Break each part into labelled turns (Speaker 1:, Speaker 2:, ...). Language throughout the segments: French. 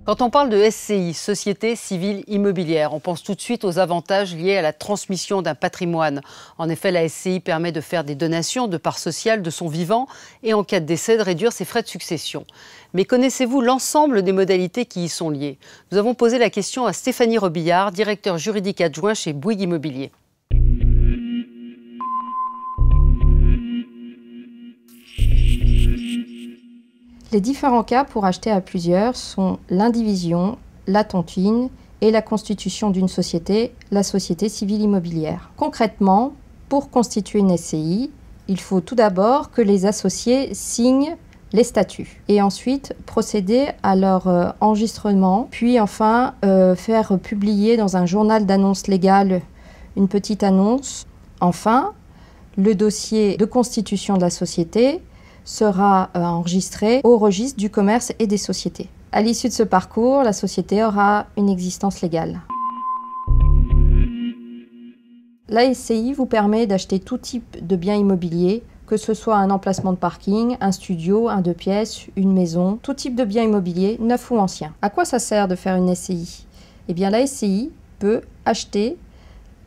Speaker 1: Quand on parle de SCI, Société Civile Immobilière, on pense tout de suite aux avantages liés à la transmission d'un patrimoine. En effet, la SCI permet de faire des donations de parts sociales de son vivant et en cas de décès de réduire ses frais de succession. Mais connaissez-vous l'ensemble des modalités qui y sont liées? Nous avons posé la question à Stéphanie Robillard, directeur juridique adjoint chez Bouygues Immobilier.
Speaker 2: Les différents cas pour acheter à plusieurs sont l'indivision, la tontine et la constitution d'une société, la société civile immobilière. Concrètement, pour constituer une SCI, il faut tout d'abord que les associés signent les statuts et ensuite procéder à leur enregistrement, puis enfin faire publier dans un journal d'annonces légales une petite annonce. Enfin, le dossier de constitution de la société sera enregistré au registre du commerce et des sociétés. À l'issue de ce parcours, la société aura une existence légale. La SCI vous permet d'acheter tout type de biens immobiliers, que ce soit un emplacement de parking, un studio, un 2 pièces, une maison, tout type de biens immobiliers, neufs ou anciens. À quoi ça sert de faire une SCI? Eh bien, la SCI peut acheter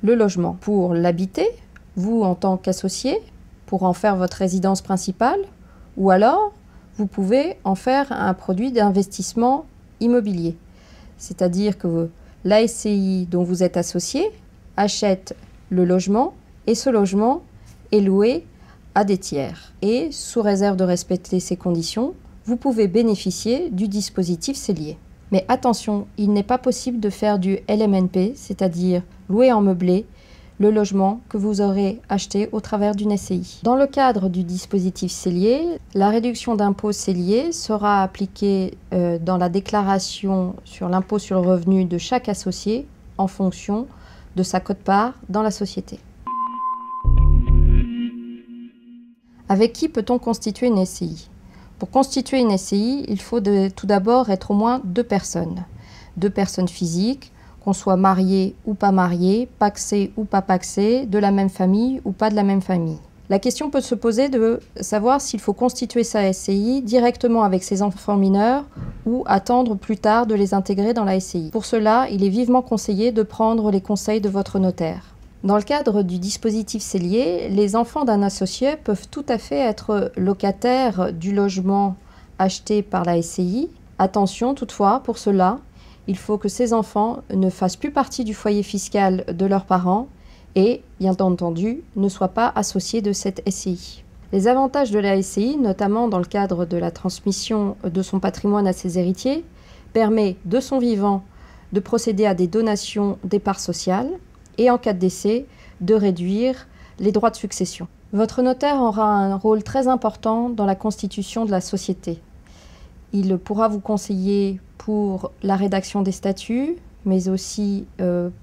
Speaker 2: le logement pour l'habiter, vous en tant qu'associé, pour en faire votre résidence principale, ou alors vous pouvez en faire un produit d'investissement immobilier. C'est-à-dire que la SCI dont vous êtes associé achète le logement et ce logement est loué à des tiers. Et sous réserve de respecter ces conditions, vous pouvez bénéficier du dispositif Cellier. Mais attention, il n'est pas possible de faire du LMNP, c'est-à-dire louer en meublé, le logement que vous aurez acheté au travers d'une SCI. Dans le cadre du dispositif Cellier, la réduction d'impôt Cellier sera appliquée dans la déclaration sur l'impôt sur le revenu de chaque associé en fonction de sa quote-part dans la société. Avec qui peut-on constituer une SCI? Pour constituer une SCI, il faut tout d'abord être au moins deux personnes physiques, qu'on soit marié ou pas marié, pacsé ou pas pacsé, de la même famille ou pas de la même famille. La question peut se poser de savoir s'il faut constituer sa SCI directement avec ses enfants mineurs ou attendre plus tard de les intégrer dans la SCI. Pour cela, il est vivement conseillé de prendre les conseils de votre notaire. Dans le cadre du dispositif Cellier, les enfants d'un associé peuvent tout à fait être locataires du logement acheté par la SCI. Attention toutefois, pour cela, il faut que ces enfants ne fassent plus partie du foyer fiscal de leurs parents et, bien entendu, ne soient pas associés de cette SCI. Les avantages de la SCI, notamment dans le cadre de la transmission de son patrimoine à ses héritiers, permet de son vivant de procéder à des donations des parts sociales et, en cas de décès, de réduire les droits de succession. Votre notaire aura un rôle très important dans la constitution de la société. Il pourra vous conseiller pour la rédaction des statuts, mais aussi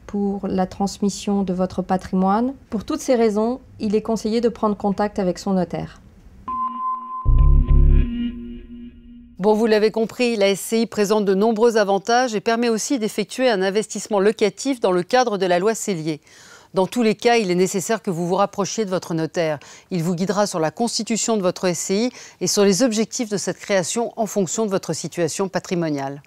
Speaker 2: pour la transmission de votre patrimoine. Pour toutes ces raisons, il est conseillé de prendre contact avec son notaire.
Speaker 1: Bon, vous l'avez compris, la SCI présente de nombreux avantages et permet aussi d'effectuer un investissement locatif dans le cadre de la loi Cellier. Dans tous les cas, il est nécessaire que vous vous rapprochiez de votre notaire. Il vous guidera sur la constitution de votre SCI et sur les objectifs de cette création en fonction de votre situation patrimoniale.